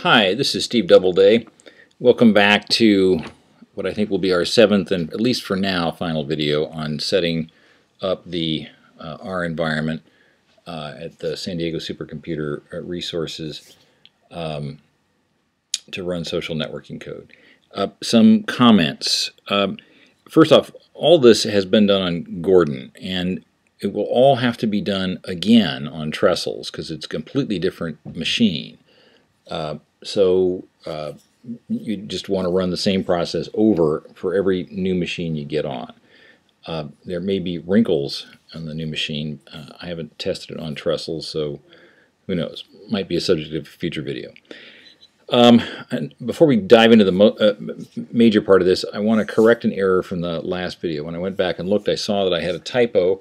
Hi, this is Steve Doubleday. Welcome back to what I think will be our seventh and, at least for now, final video on setting up the R environment at the San Diego SuperComputer resources to run social networking code. Some comments. First off, all this has been done on Gordon, and it will all have to be done again on Trestles because it's a completely different machine. So you just want to run the same process over for every new machine you get on. There may be wrinkles on the new machine. I haven't tested it on Trestles, so who knows? Might be a subject of a future video. And before we dive into the major part of this, I want to correct an error from the last video. When I went back and looked, I saw that I had a typo.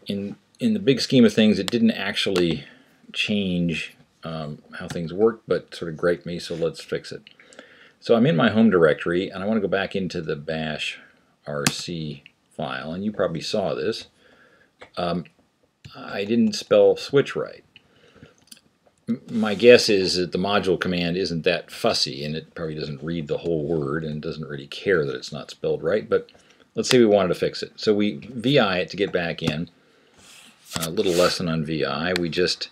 In the big scheme of things, it didn't actually change how things work, but sort of griped me, so let's fix it. So I'm in my home directory, and I want to go back into the bash rc file, and you probably saw this. I didn't spell switch right. My guess is that the module command isn't that fussy, and it probably doesn't read the whole word and doesn't really care that it's not spelled right, but let's say we wanted to fix it. So we VI it to get back in. A little lesson on VI. We just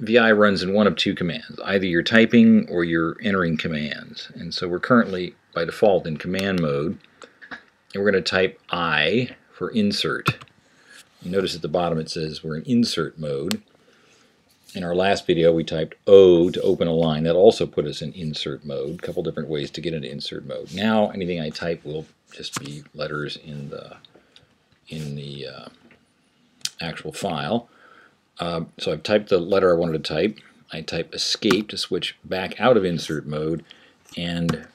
VI runs in one of two commands. Either you're typing or you're entering commands. And so we're currently, by default, in command mode. And we're going to type I for insert. Notice at the bottom it says we're in insert mode. In our last video we typed O to open a line. That also put us in insert mode. A couple different ways to get into insert mode. Now anything I type will just be letters in the actual file. So I've typed the letter I wanted to type. I type escape to switch back out of insert mode, and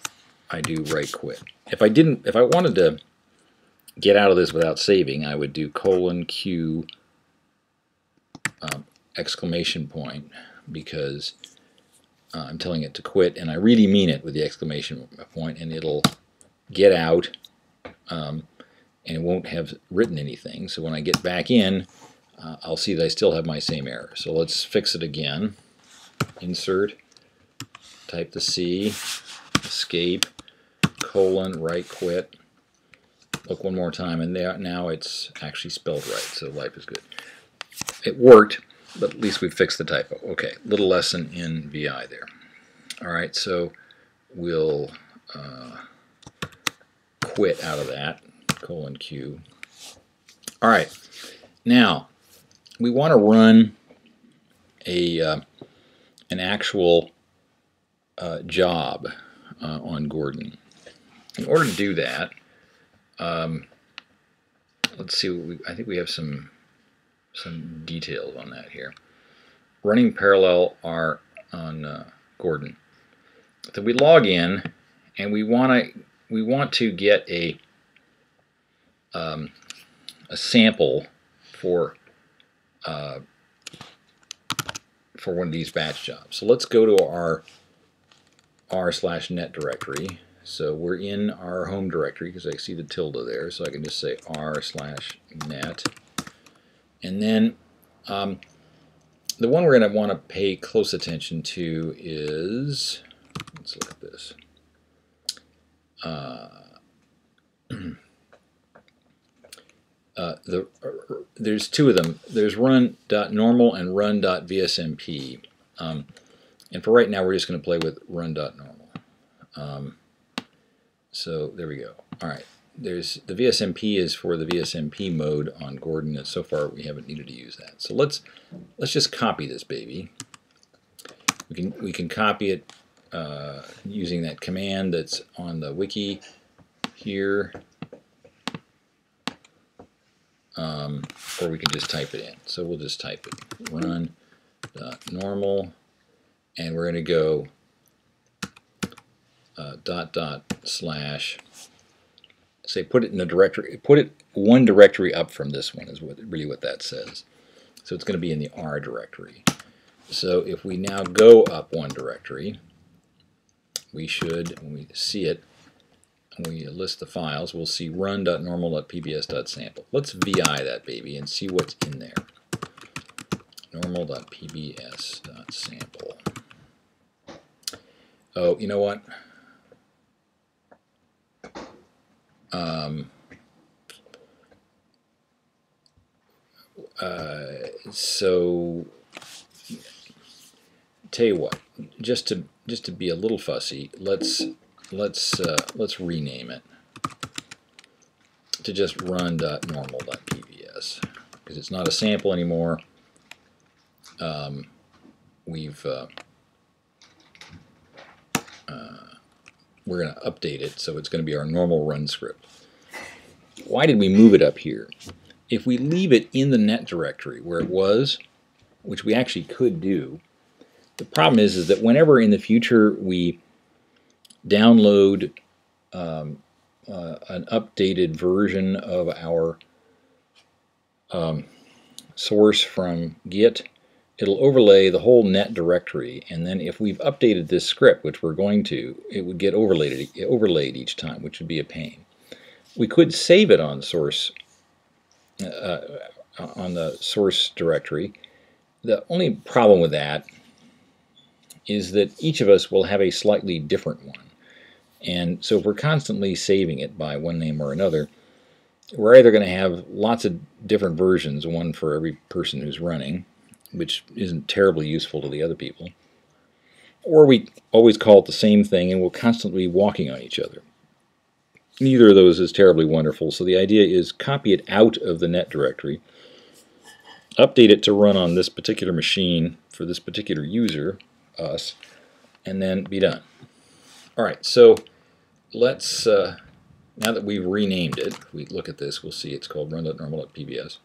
I do right quit. If I wanted to get out of this without saving, I would do :Q exclamation point, because I'm telling it to quit, and I really mean it with the exclamation point, and it'll get out, and it won't have written anything. So when I get back in, I'll see that I still have my same error. So let's fix it again. Insert, type the C, escape, right quit. Look one more time, and now it's actually spelled right, so life is good. It worked, but at least we fixed the typo. Okay, little lesson in VI there. All right, so we'll quit out of that, :Q. All right, now we want to run an actual job on Gordon. In order to do that, let's see. I think we have some details on that here. Running parallel R on Gordon. So we log in, and we want to get a sample for one of these batch jobs. So let's go to our r/net directory. So we're in our home directory because I see the tilde there, so I can just say r/net. And then the one we're going to want to pay close attention to is, let's look at this. There's two of them. There's run.normal and run.vsmp. And for right now, we're just going to play with run.normal. So there we go. All right. There's the VSMP is for the VSMP mode on Gordon, and so far we haven't needed to use that. So let's just copy this baby. We can copy it using that command that's on the wiki here. Or we can just type it in. So we'll just type it, run.normal, and we're going to go // say put it in a directory, put it one directory up from this one is really what that says. So it's going to be in the R directory. So if we now go up one directory, we should, when we see it, when we list the files, we'll see run.normal.pbs.sample. Let's VI that baby and see what's in there. normal.pbs.sample. Oh, you know what? So tell you what, just to be a little fussy, let's rename it to just run.normal.pbs because it's not a sample anymore. We're going to update it, so it's going to be our normal run script. Why did we move it up here? If we leave it in the net directory where it was, which we actually could do, the problem is that whenever in the future we download an updated version of our source from Git, it'll overlay the whole net directory, and then if we've updated this script, which we're going to, it would get overlaid each time, which would be a pain. We could save it on source on the source directory. The only problem with that is that each of us will have a slightly different one, and so if we're constantly saving it by one name or another, we're either going to have lots of different versions, one for every person who's running, which isn't terribly useful to the other people, or we always call it the same thing and we'll constantly be walking on each other. Neither of those is terribly wonderful, so the idea is copy it out of the net directory, update it to run on this particular machine for this particular user, us, and then be done. Alright, so let's, now that we've renamed it, if we look at this, we'll see it's called run.normal.pbs.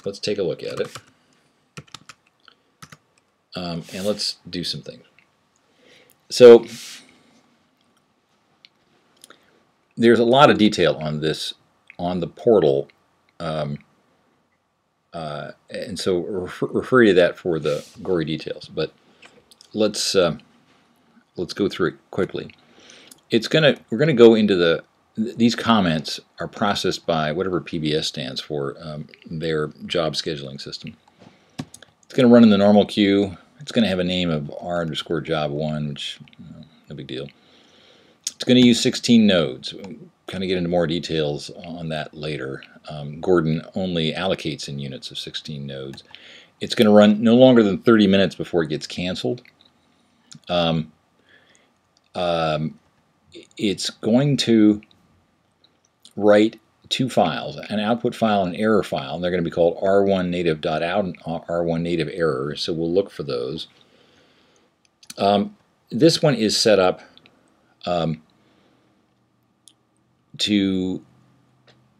Let's take a look at it. And let's do some things. So there's a lot of detail on this on the portal, and so refer to that for the gory details. But let's go through it quickly. We're gonna go into these comments are processed by whatever PBS stands for, their job scheduling system. It's going to run in the normal queue. It's going to have a name of r_job1, which no big deal. It's going to use 16 nodes. We'll kind of get into more details on that later. Gordon only allocates in units of 16 nodes. It's going to run no longer than 30 minutes before it gets canceled. It's going to write two files, an output file and an error file, and they're going to be called r1native.out and r1nativeerror, so we'll look for those. This one is set up to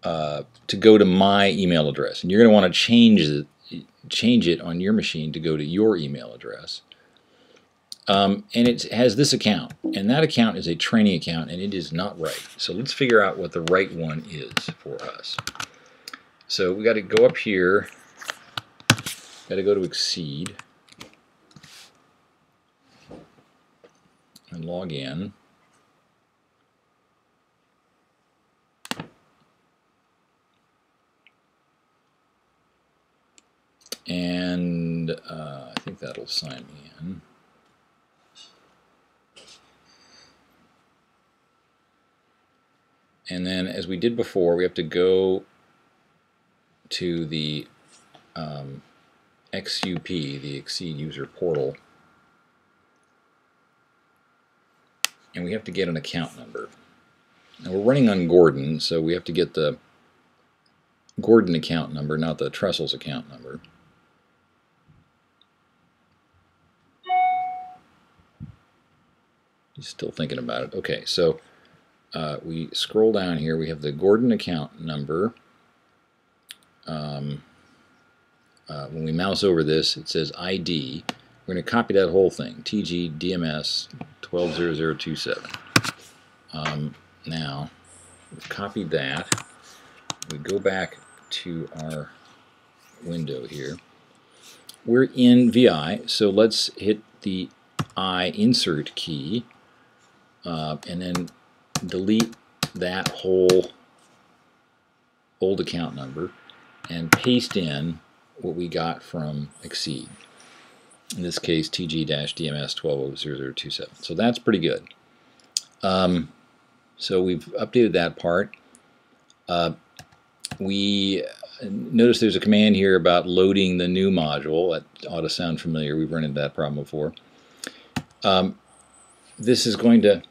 go to my email address, and you're going to want to change it on your machine to go to your email address. And it has this account, and that account is a training account, and it is not right. So let's figure out what the right one is for us. So we got to go up here, got to go to Exceed, and log in. And I think that'll sign me in. And then, as we did before, we have to go to the XUP, the Exceed User Portal, and we have to get an account number. Now, we're running on Gordon, so we have to get the Gordon account number, not the Trestles account number. He's still thinking about it. Okay, so we scroll down here. We have the Gordon account number. When we mouse over this, it says ID. We're going to copy that whole thing, TG DMS 120027. Now, we've copied that. We go back to our window here. We're in VI, so let's hit the I insert key, and then delete that whole old account number and paste in what we got from Exceed. In this case, TG-DMS120027. So that's pretty good. So we've updated that part. We notice there's a command here about loading the new module. That ought to sound familiar. We've run into that problem before. This is going to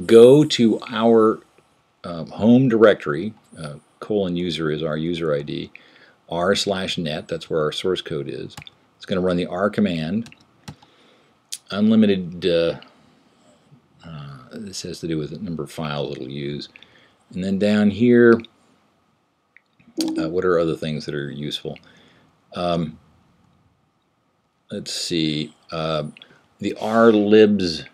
go to our home directory. :user is our user ID. r/net, that's where our source code is. It's going to run the r command. Unlimited, this has to do with the number of files it'll use. And then down here, what are other things that are useful? Let's see. The rlibs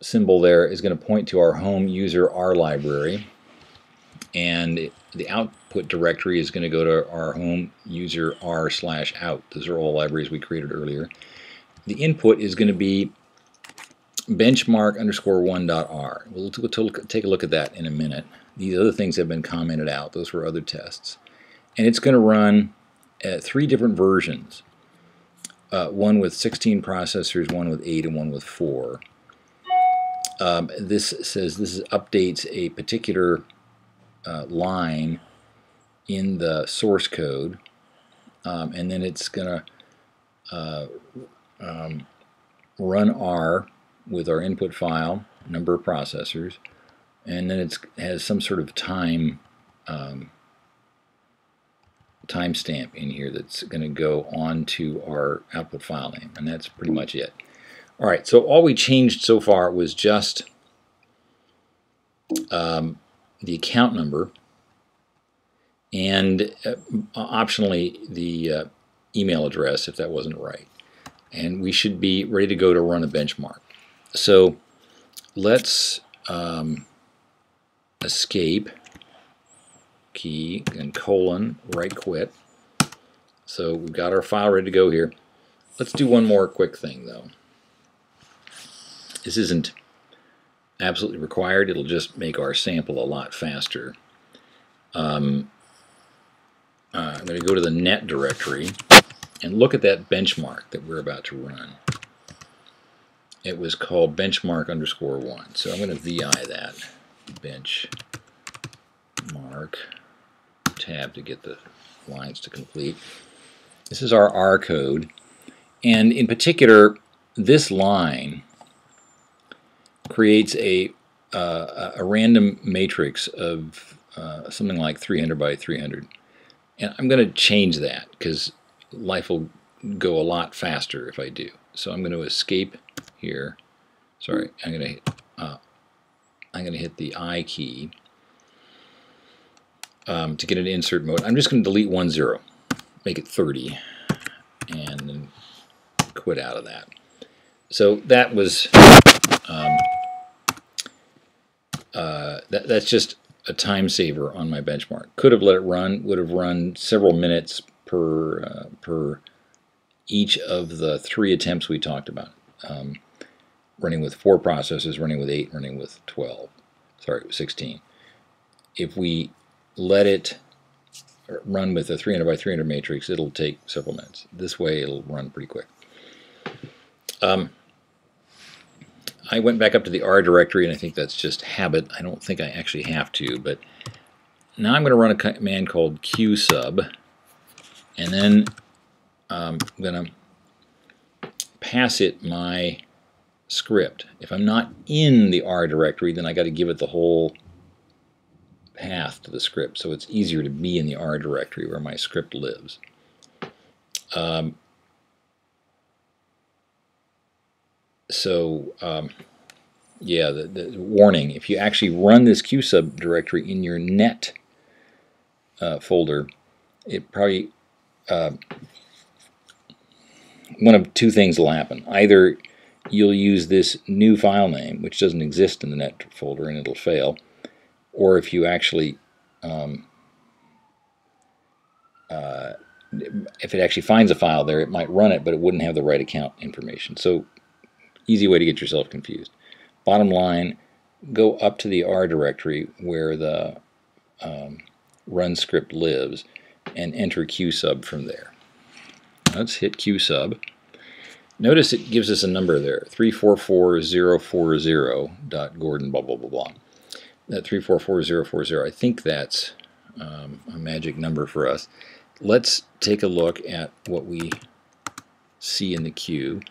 symbol there is going to point to our home user R library, and the output directory is going to go to our home user r/out. Those are all libraries we created earlier. The input is going to be benchmark_1.r. We'll take a look at that in a minute. These other things have been commented out. Those were other tests. And it's going to run 3 different versions. One with 16 processors, one with 8, and one with 4. This says this updates a particular line in the source code, and then it's going to run R with our input file, number of processors, and then it has some sort of timestamp in here that's going to go on to our output file name, and that's pretty much it. All right, so all we changed so far was just the account number and optionally the email address if that wasn't right. And we should be ready to go to run a benchmark. So let's escape key and : right quit. So we've got our file ready to go here. Let's do one more quick thing though. This isn't absolutely required. It'll just make our sample a lot faster. I'm going to go to the net directory and look at that benchmark that we're about to run. It was called benchmark_1. So I'm going to VI that. Benchmark tab to get the lines to complete. This is our R code. And in particular, this line creates a random matrix of something like 300 by 300. And I'm going to change that because life will go a lot faster if I do. So I'm going to escape here. Sorry, I'm going to hit the I key to get an insert mode. I'm just going to delete 10, make it 30, and then quit out of that. So that was that's just a time saver on my benchmark. Could have let it run, would have run several minutes per each of the 3 attempts we talked about. Running with 4 processors, running with 8, running with 12. Sorry, 16. If we let it run with a 300 by 300 matrix, it'll take several minutes. This way it'll run pretty quick. I went back up to the R directory, and I think that's just habit. I don't think I actually have to, but now I'm going to run a command called qsub, and then I'm going to pass it my script. If I'm not in the R directory, then I got to give it the whole path to the script, so it's easier to be in the R directory where my script lives. Yeah, the warning, if you actually run this qsub directory in your net folder, it probably, one of 2 things will happen. Either you'll use this new file name, which doesn't exist in the net folder, and it'll fail, or if you actually, if it actually finds a file there, it might run it, but it wouldn't have the right account information. So, easy way to get yourself confused. Bottom line, go up to the R directory where the run script lives, and enter Q sub from there. Let's hit Q sub. Notice it gives us a number there, 344040.Gordon blah blah blah blah. That 344040, I think that's a magic number for us. Let's take a look at what we see in the queue.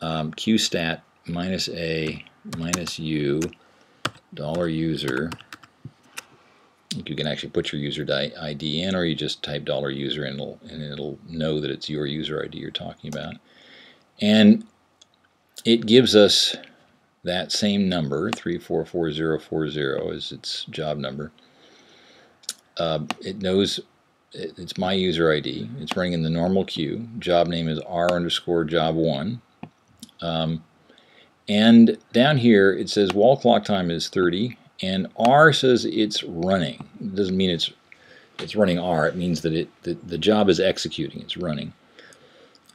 QStat -A -U $user. You can actually put your user ID in, or you just type $user and it'll know that it's your user ID you're talking about. And it gives us that same number, 344040 is its job number. It knows it's my user ID. It's running in the normal queue. Job name is r_job1. And down here it says wall clock time is 30, and R says it's running. It doesn't mean it's running R. It means that the job is executing. It's running.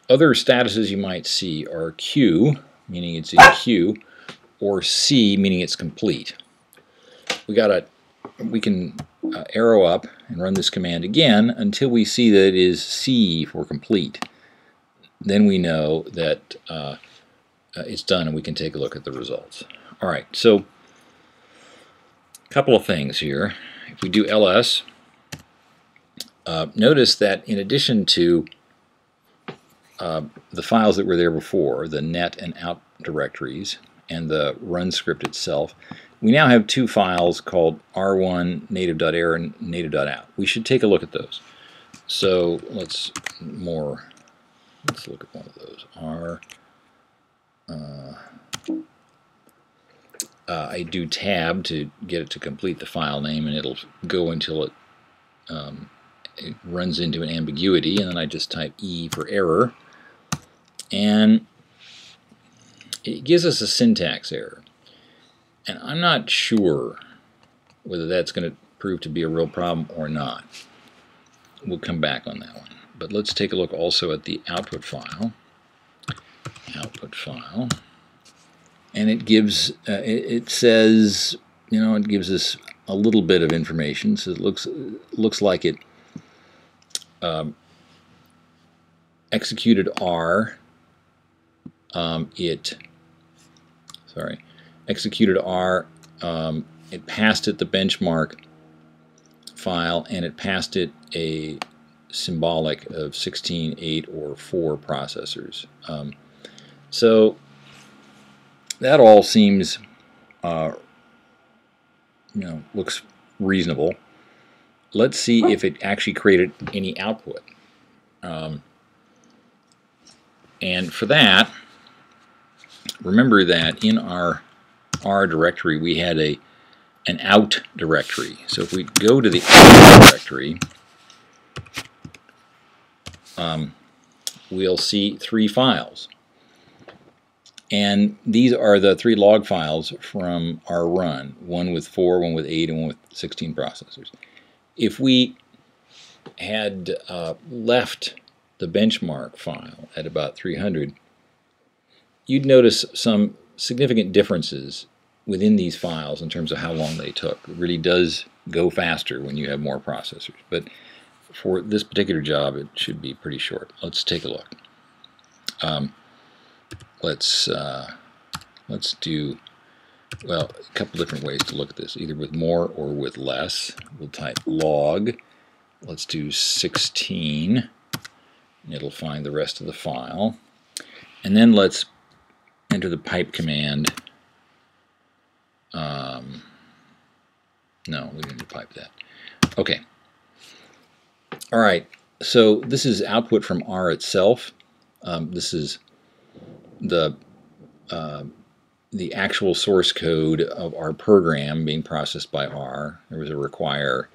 Other statuses you might see are Q, meaning it's in queue, or C, meaning it's complete. We can arrow up and run this command again until we see that it is C for complete. Then we know that it's done, and we can take a look at the results. All right, so a couple of things here. If we do ls, notice that in addition to the files that were there before, the net and out directories, and the run script itself, we now have two files called r1 native.error and native.out. We should take a look at those. So let's look at one of those. I do tab to get it to complete the file name, and it'll go until it runs into an ambiguity, and then I just type E for error, and it gives us a syntax error. And I'm not sure whether that's going to prove to be a real problem or not. We'll come back on that one. But let's take a look also at the output file. And it gives, it says, it gives us a little bit of information. So it looks like it executed R. Executed R. It passed it the benchmark file, and it passed it a symbolic of 16, 8, or 4 processors. So that all seems, looks reasonable. Let's see if it actually created any output. And for that, remember that in our R directory we had an out directory. So if we go to the out directory, we'll see 3 files. And these are the 3 log files from our run, one with 4, one with 8, and one with 16 processors. If we had left the benchmark file at about 300, you'd notice some significant differences within these files in terms of how long they took. It really does go faster when you have more processors. But for this particular job, it should be pretty short. Let's take a look. Let's do, well, a couple different ways to look at this, either with more or with less. We'll type log. Let's do 16. And it'll find the rest of the file. And then let's enter the pipe command. No, we didn't pipe that. Okay. All right. So this is output from R itself. This is the actual source code of our program being processed by R. There was a require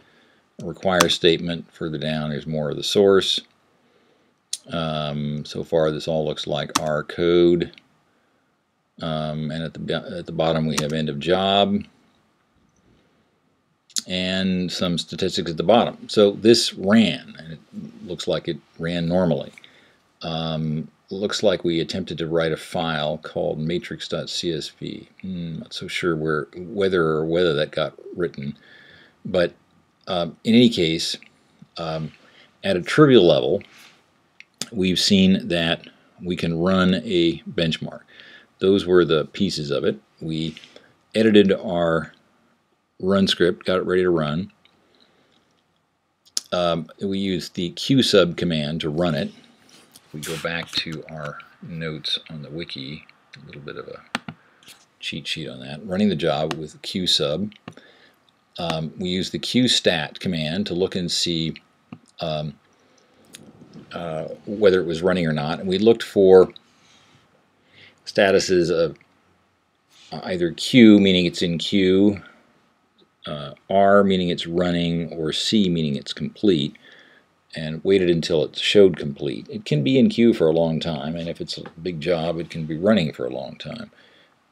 statement further down. There's more of the source. So far, this all looks like R code. And at the bottom, we have end of job and some statistics at the bottom. So this ran, and it looks like it ran normally. Looks like we attempted to write a file called matrix.csv. Not so sure whether that got written, but In any case, at a trivial level, we've seen that we can run a benchmark. Those were the pieces of it. We edited our run script, got it ready to run. We used the qsub command to run it. We go back to our notes on the wiki, a little bit of a cheat sheet on that. Running the job with qsub. We use the qstat command to look and see whether it was running or not. And we looked for statuses of either Q, meaning it's in queue, R, meaning it's running, or C, meaning it's complete, and waited until it showed complete. It can be in queue for a long time, and if it's a big job, it can be running for a long time.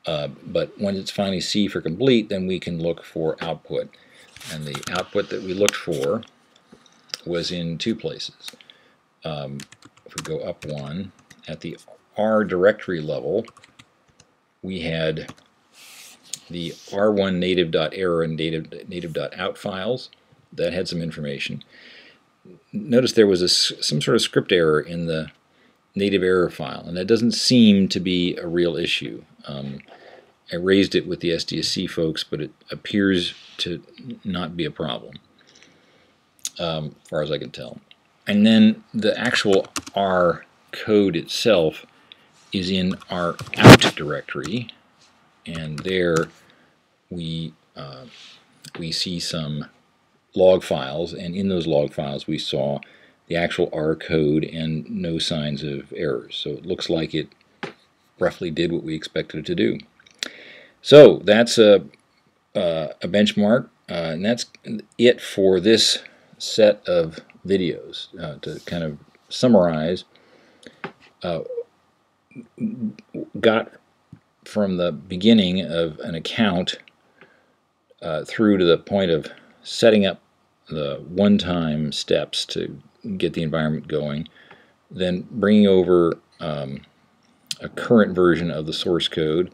But when it's finally C for complete, then we can look for output. And the output that we looked for was in two places. If we go up one, at the R directory level, we had the R1 native.error and native.out files. That had some information. Notice there was some sort of script error in the native error file, and that doesn't seem to be a real issue. I raised it with the SDSC folks, but it appears to not be a problem, as far as I can tell. And then the actual R code itself is in our out directory, and there we see some log files, and in those log files we saw the actual R code and no signs of errors. So it looks like it roughly did what we expected it to do. So that's a benchmark, and that's it for this set of videos. To kind of summarize, got from the beginning of an account through to the point of setting up the one-time steps to get the environment going, then bringing over a current version of the source code,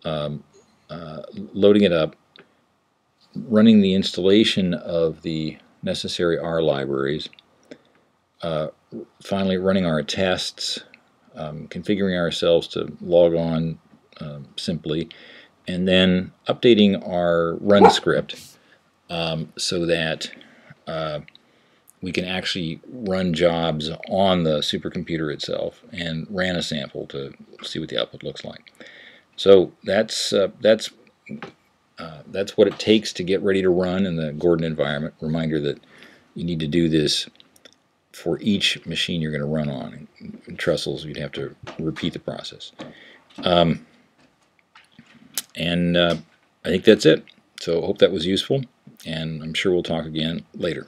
loading it up, running the installation of the necessary R libraries, finally running our tests, configuring ourselves to log on simply, and then updating our run script so that we can actually run jobs on the supercomputer itself, and ran a sample to see what the output looks like. So that's what it takes to get ready to run in the Gordon environment. Reminder that you need to do this for each machine you're going to run on. In Trestles, you'd have to repeat the process. I think that's it. So I hope that was useful, and I'm sure we'll talk again later.